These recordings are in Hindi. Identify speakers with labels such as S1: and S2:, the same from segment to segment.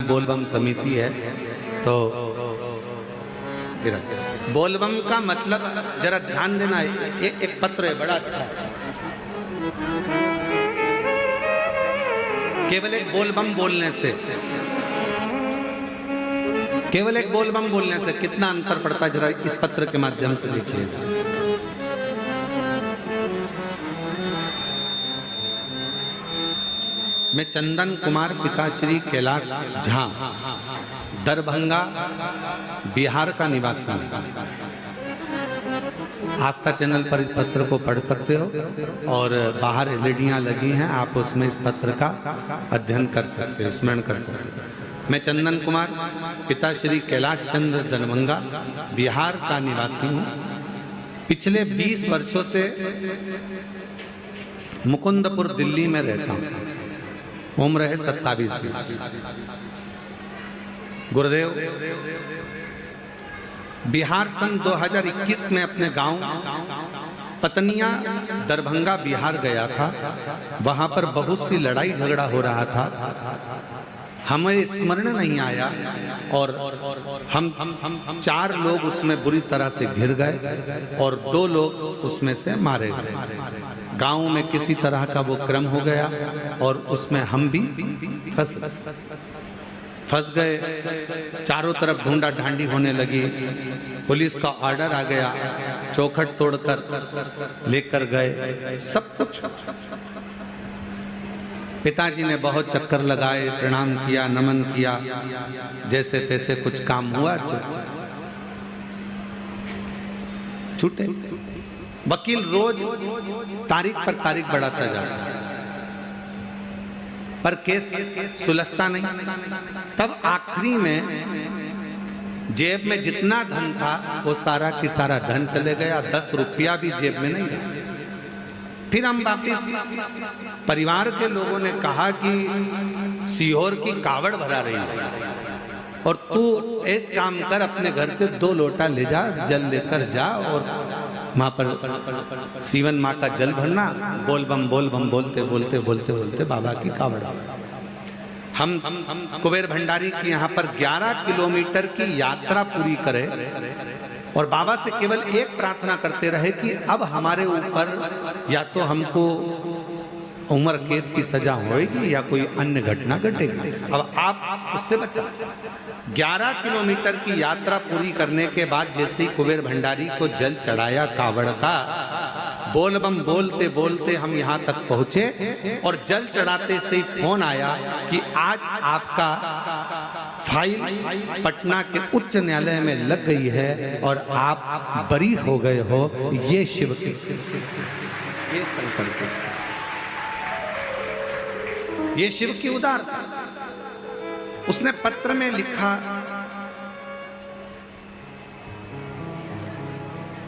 S1: बोलबम समिति है। तो बोलबम का मतलब जरा ध्यान देना, एक पत्र है बड़ा अच्छा है। केवल एक बोलबम बोलने से, केवल एक बोलबम बोलने से कितना अंतर पड़ता है, जरा इस पत्र के माध्यम से देखिए। मैं चंदन कुमार पिताश्री कैलाश झा, दरभंगा बिहार का निवासी हूँ। आस्था चैनल पर इस पत्र को पढ़ सकते हो और बाहर एलईडियां लगी हैं, आप उसमें इस पत्र का अध्ययन कर सकते हो, स्मरण कर सकते हो। मैं चंदन कुमार पिताश्री कैलाश चंद्र दरभंगा बिहार का निवासी हूँ। पिछले 20 वर्षों से मुकुंदपुर दिल्ली में रहता हूँ। उम्र है 27। गुरुदेव बिहार सन 2021 में अपने गांव पतनिया दरभंगा बिहार गया था। वहां पर बहुत सी लड़ाई झगड़ा हो रहा था, हमें स्मरण नहीं आया और हम 4 लोग उसमें बुरी तरह से घिर गए और 2 लोग उसमें से मारे गए। गांव में किसी तरह का वो क्रम हो गया और उसमें हम भी फंस गए। चारों तरफ ढूंढा ढांडी होने लगी। पुलिस का ऑर्डर आ गया, चौखट तोड़कर लेकर गए सब कुछ। पिताजी ने बहुत चक्कर लगाए, प्रणाम किया, नमन किया, जैसे तैसे कुछ काम हुआ, छूटे। वकील रोज तारीख पर तारीख बढ़ाता जाता है, पर केस सुलझता नहीं। तब आखिरी में जेब में जितना धन था वो सारा की सारा धन चले गया, 10 रुपया भी जेब में नहीं है। फिर हम वापिस, परिवार के लोगों ने कहा कि सीहोर की कावड़ भरा रही है और तू एक काम कर, अपने घर से 2 लोटा ले जा, जल लेकर जा और वहां पर सीवन माँ का जल भरना, बोलबम बोलबम बोलते बोलते बोलते बोलते बाबा की कावड़। हम कुबेर भंडारी की यहाँ पर 11 किलोमीटर की यात्रा पूरी करें और बाबा से केवल एक प्रार्थना करते रहे कि अब हमारे ऊपर या तो हमको उम्र कैद की सजा होगी या कोई अन्य घटना घटेगी, अब आप उससे बचा। 11 किलोमीटर की यात्रा पूरी करने के बाद जैसे ही कुबेर भंडारी को जल चढ़ाया कावड़ का, बोलबम बोलते बोलते हम यहाँ तक पहुंचे और जल चढ़ाते से ही फोन आया कि आज आपका फाइल पटना के उच्च न्यायालय में लग गई है और आप बरी हो गए हो। ये शिव की, ये संकल्प, ये शिव की उदारता। उसने पत्र में लिखा,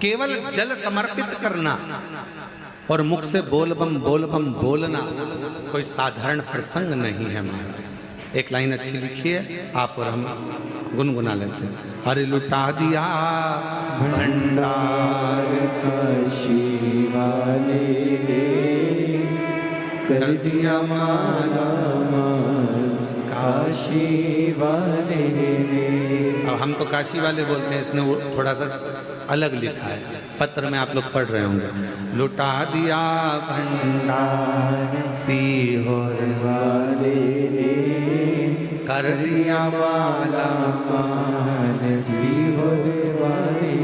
S1: केवल जल समर्पित करना और मुख से बोलबम बोलबम बोलना कोई साधारण प्रसंग नहीं है महाराज। एक लाइन अच्छी लिखी है, आप और हम गुनगुना लेते हैं। अरे लुटा दिया
S2: भंडार काशी वाले ने, कर दिया माला माल काशी वाले ने।
S1: अब हम तो काशी वाले बोलते हैं, इसने वो थोड़ा सा अलग लिखा है, पत्र में आप लोग पढ़ रहे होंगे। लुटा दिया भंडार सीहोर
S2: वाले ने,
S1: कर दिया माला
S2: माल सीहोर वाले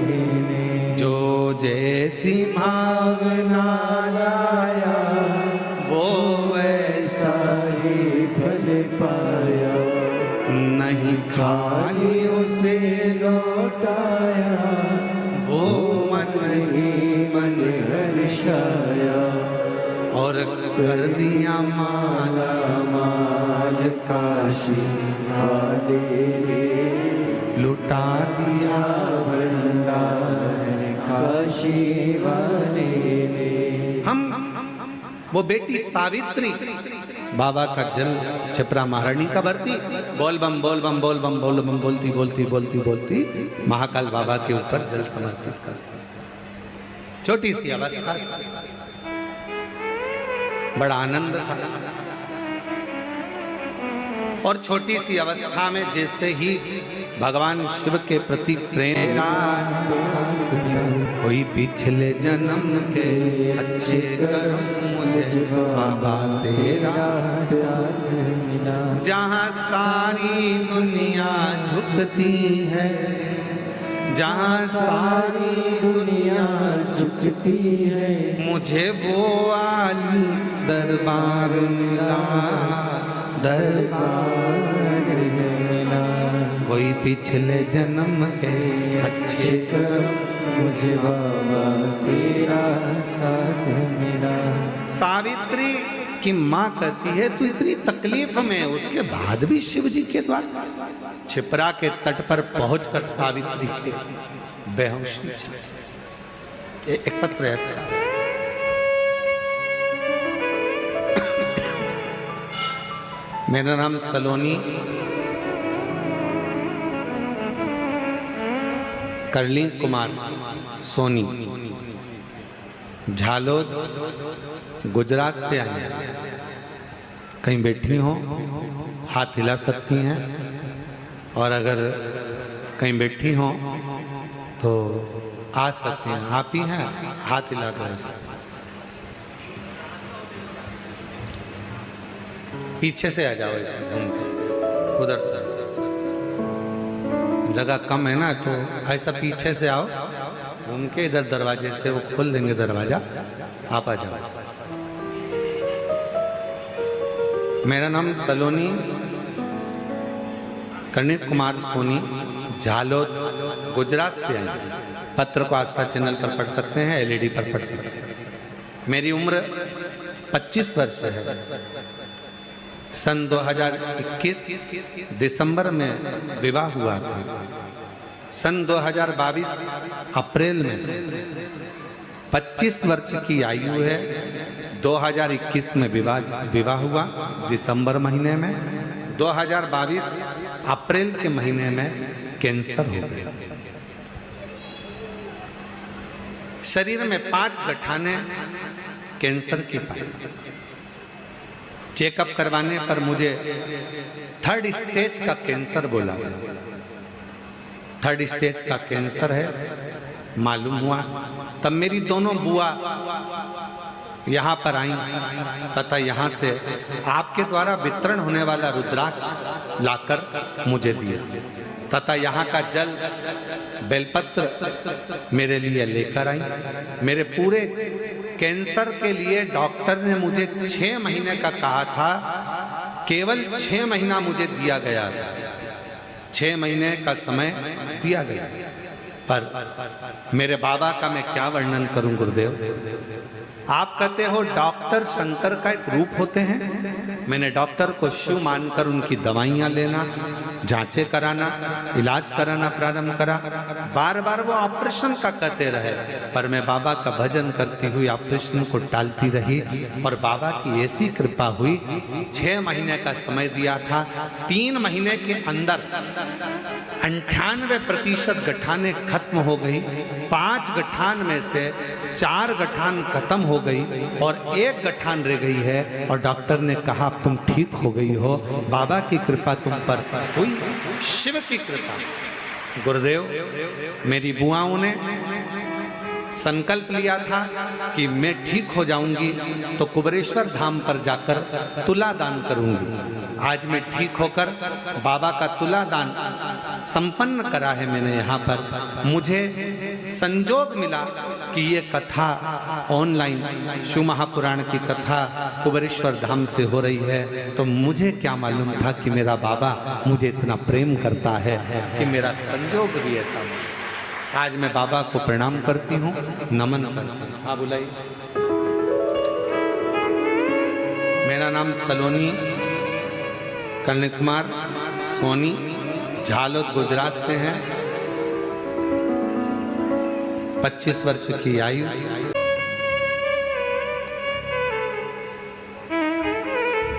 S2: ने।
S1: जो जैसी भावना लाया वो
S2: वैसा ही फल पाया,
S1: नहीं
S2: खाली उसे लौटाया,
S1: वो मन ही
S2: मन हर्षाया।
S1: और कर दिया माला
S2: माल काशी वाले ने,
S1: लुटा दिया
S2: भंडार काशी वाले ने।
S1: हम वो बेटी सावित्री बाबा का जल छिपरा महारानी का भरती, बोलबम बोलबम बोलबम बोलबम बोलती बोलती बोलती बोलती महाकाल बाबा के ऊपर जल समर्पित कर। छोटी सी अवस्था, बड़ा आनंद था। और छोटी सी अवस्था में जैसे ही भगवान शिव के प्रति प्रेम, कोई पिछले जन्म के अच्छे कर्म मुझे बाबा तेरा
S2: साथ मिला।
S1: जहाँ सारी दुनिया झुकती है, जहाँ सारी दुनिया
S2: झुकती है,
S1: मुझे वो आली दरबार मिला, दरबार
S2: मिला।
S1: कोई पिछले जन्म के अच्छे
S2: कर्म मुझे बाबा तेरा साथ मिला।
S1: सावित्री की माँ कहती है तू इतनी तकलीफ में, उसके बाद भी शिव जी के द्वारा छिपरा के तट पर पहुंचकर सावित्री के बेहोशी चले। एक पत्र है, अच्छा मेरा नाम सलोनी करलीन कुमार सोनी, झालोद गुजरात से आई हैं। कहीं बैठी हो हाथ हिला सकती हैं, और अगर कहीं बैठी हो तो आ सकती हैं। आप ही हैं, हाथ हिला दो ऐसे। पीछे से आ जाओ ऐसे घूम के, उधर से जगह कम है ना, तो ऐसा पीछे से आओ घूम के, इधर दरवाजे से वो खोल देंगे दरवाजा, आप आ जाओ। मेरा नाम सलोनी करनीत कुमार सोनी, झालोद गुजरात से आई। पत्र को आस्था चैनल पर पढ़ सकते हैं, एलईडी पर पढ़ सकते हैं। मेरी उम्र 25 वर्ष है। सन 2021 दिसंबर में विवाह हुआ था। सन 2022 अप्रैल में 25 वर्ष की आयु है। 2021 में विवाह हुआ दिसंबर महीने में। 2022 अप्रैल के महीने में कैंसर हो गया। शरीर में 5 गठाने कैंसर की पाई। चेकअप करवाने पर मुझे 3rd स्टेज का कैंसर बोला। 3rd स्टेज का कैंसर है मालूम हुआ। तब मेरी दोनों बुआ यहाँ पर आई तथा यहाँ से आपके द्वारा वितरण होने वाला रुद्राक्ष लाकर मुझे दिया तथा यहाँ का जल बेलपत्र मेरे लिए लेकर आई। मेरे पूरे कैंसर के लिए डॉक्टर ने मुझे 6 महीने का कहा था, केवल 6 महीना मुझे दिया गया। 6 महीने का समय दिया गया, पर मेरे बाबा का मैं क्या वर्णन करूं गुरुदेव। आप कहते हो डॉक्टर शंकर का एक रूप होते हैं। मैंने डॉक्टर को शिव मानकर उनकी दवाइयां लेना, जांचें कराना, इलाज कराना प्रारंभ करा। बार बार वो ऑपरेशन का कहते रहे, पर मैं बाबा का भजन करती हुई ऑपरेशन को टालती रही। और बाबा की ऐसी कृपा हुई, 6 महीने का समय दिया था, 3 महीने के अंदर 98% गठाने खत्म हो गई। 5 गठान में से 4 गठान खत्म हो गई और 1 गठान रह गई है। और डॉक्टर ने कहा तुम ठीक हो गई हो, बाबा की कृपा तुम पर हुई, शिव की कृपा। गुरुदेव, मेरी बुआओं ने संकल्प लिया था कि मैं ठीक हो जाऊंगी तो कुबेरेश्वर धाम पर जाकर तुला दान करूंगी। आज मैं ठीक होकर बाबा का तुला दान संपन्न करा है मैंने यहाँ पर। मुझे संजोग मिला कि ये कथा ऑनलाइन शिव महापुराण की कथा कुबेरेश्वर धाम से हो रही है, तो मुझे क्या मालूम था कि मेरा बाबा मुझे इतना प्रेम करता है कि मेरा संजोग भी ऐसा है। आज मैं बाबा को प्रणाम करती हूँ, नमन करती हूँ। हाँ बुलाई। मेरा नाम सलोनी करनीत कुमार सोनी, झालोद गुजरात से हैं। 25 वर्ष की आयु।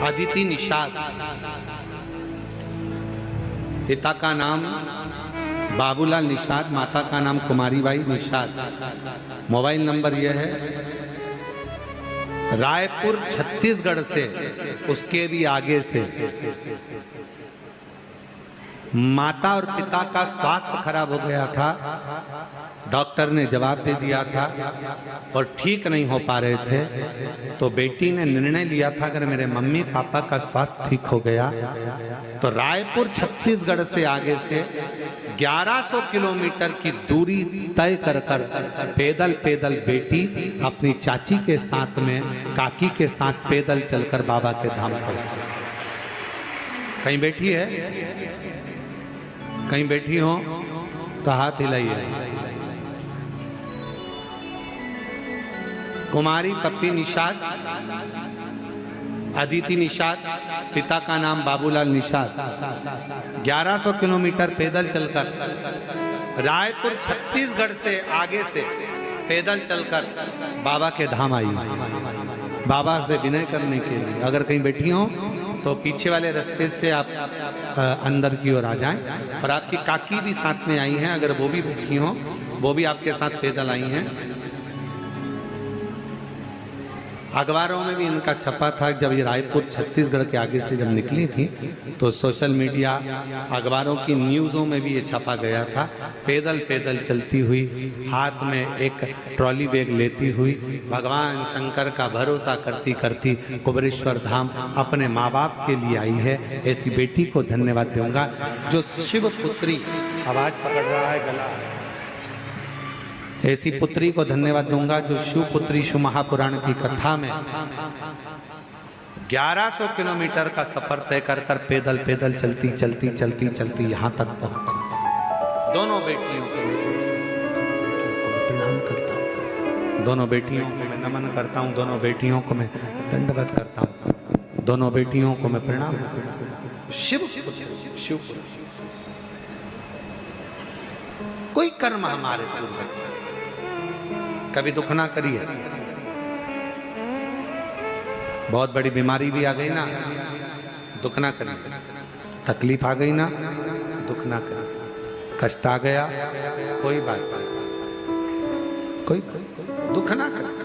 S1: अदिति निषाद, पिता का नाम बाबूलाल निषाद, माता का नाम कुमारी बाई निषाद। मोबाइल नंबर यह है रायपुर छत्तीसगढ़ से, उसके भी आगे से माता और पिता का स्वास्थ्य खराब हो गया था। डॉक्टर ने जवाब दे दिया था और ठीक नहीं हो पा रहे थे, तो बेटी ने निर्णय लिया था अगर मेरे मम्मी पापा का स्वास्थ्य ठीक हो गया तो रायपुर छत्तीसगढ़ से आगे से 1100 किलोमीटर की दूरी तय कर कर पैदल पैदल बेटी अपनी चाची के साथ में, काकी के साथ पैदल चलकर बाबा के धाम पहुंची। कहीं बैठी है, कहीं बैठी हो तो हाथ हिलाइए। कुमारी पप्पी निषाद, अदिति निषाद, पिता का नाम बाबूलाल निषाद, 1100 किलोमीटर पैदल चलकर रायपुर छत्तीसगढ़ से आगे से पैदल चलकर बाबा के धाम आई, बाबा से विनय करने के लिए। अगर कहीं बैठी हो तो पीछे वाले रास्ते से आप अंदर की ओर आ जाएं। और आपकी काकी भी साथ में आई हैं, अगर वो भी बैठी हो, वो भी आपके साथ पैदल आई हैं। अखबारों में भी इनका छपा था। जब ये रायपुर छत्तीसगढ़ के आगे से जब निकली थी तो सोशल मीडिया, अखबारों की न्यूज़ों में भी ये छपा गया था। पैदल पैदल चलती हुई, हाथ में एक ट्रॉली बैग लेती हुई, भगवान शंकर का भरोसा करती करती कुबेरेश्वर धाम अपने माँ बाप के लिए आई है। ऐसी बेटी को धन्यवाद दूंगा जो शिव पुत्री, आवाज पकड़ रहा है गला, ऐसी पुत्री को धन्यवाद दूंगा जो शिव पुत्री शिव महापुराण की कथा में 1100 किलोमीटर का सफर तय कर कर पैदल पैदल चलती चलती चलती चलती यहाँ तक पहुंची। दोनों बेटियों को मैं प्रणाम करता हूँ, दोनों बेटियों को मैं नमन करता हूँ, दोनों बेटियों को मैं दंडवत करता हूँ, दोनों बेटियों को मैं प्रणाम करता हूँ। शिव शिव कोई कर्म हमारे पूर्वज कभी दुख ना करिए। बहुत बड़ी बीमारी भी आ गई ना, दुख ना करिए। तकलीफ आ गई ना, दुख ना करिए। कष्ट आ गया, कोई बात नहीं, कोई दुख ना करिए।